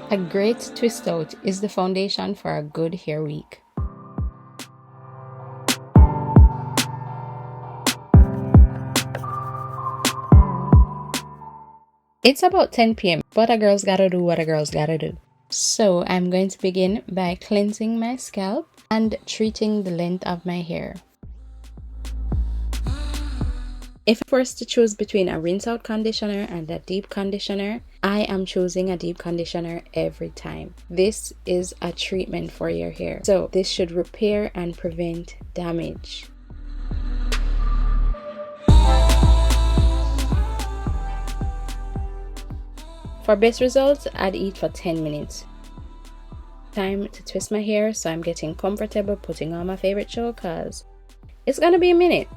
A great twist out is the foundation for a good hair week. It's about 10 p.m., but a girl's gotta do what a girl's gotta do. So I'm going to begin by cleansing my scalp and treating the length of my hair. If I was to choose between a rinse out conditioner and a deep conditioner, I am choosing a deep conditioner every time. This is a treatment for your hair, so this should repair and prevent damage. For best results, I'd eat for 10 minutes. Time to twist my hair, so I'm getting comfortable putting on my favorite show cause it's gonna be a minute.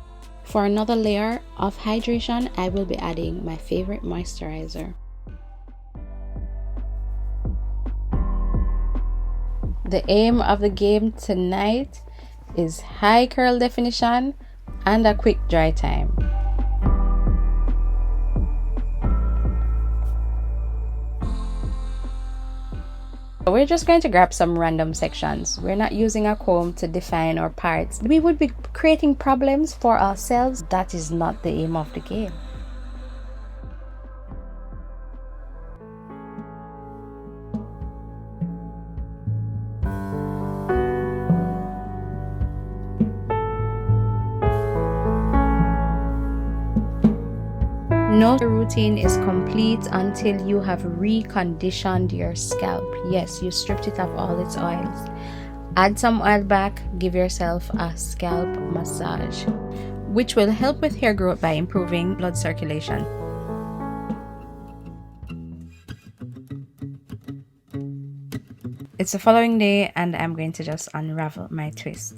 For another layer of hydration, I will be adding my favorite moisturizer. The aim of the game tonight is high curl definition and a quick dry time. We're just going to grab some random sections. We're not using a comb to define our parts. We would be creating problems for ourselves. That is not the aim of the game. No routine is complete until you have reconditioned your scalp. Yes, you stripped it of all its oils. Add some oil back, give yourself a scalp massage, which will help with hair growth by improving blood circulation. It's the following day and I'm going to just unravel my twist.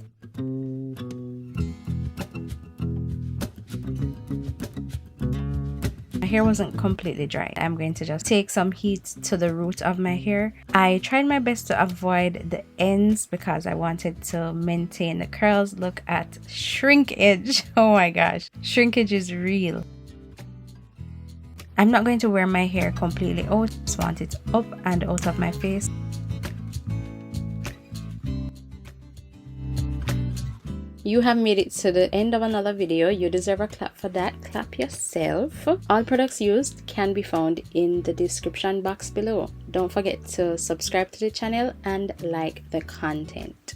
My hair wasn't completely dry. I'm going to just take some heat to the root of my hair. I tried my best to avoid the ends because I wanted to maintain the curls. Look at shrinkage. Oh my gosh, shrinkage is real. I'm not going to wear my hair completely out. Just want it up and out of my face. You have made it to the end of another video. You deserve a clap for that. Clap yourself. All products used can be found in the description box below. Don't forget to subscribe to the channel and like the content.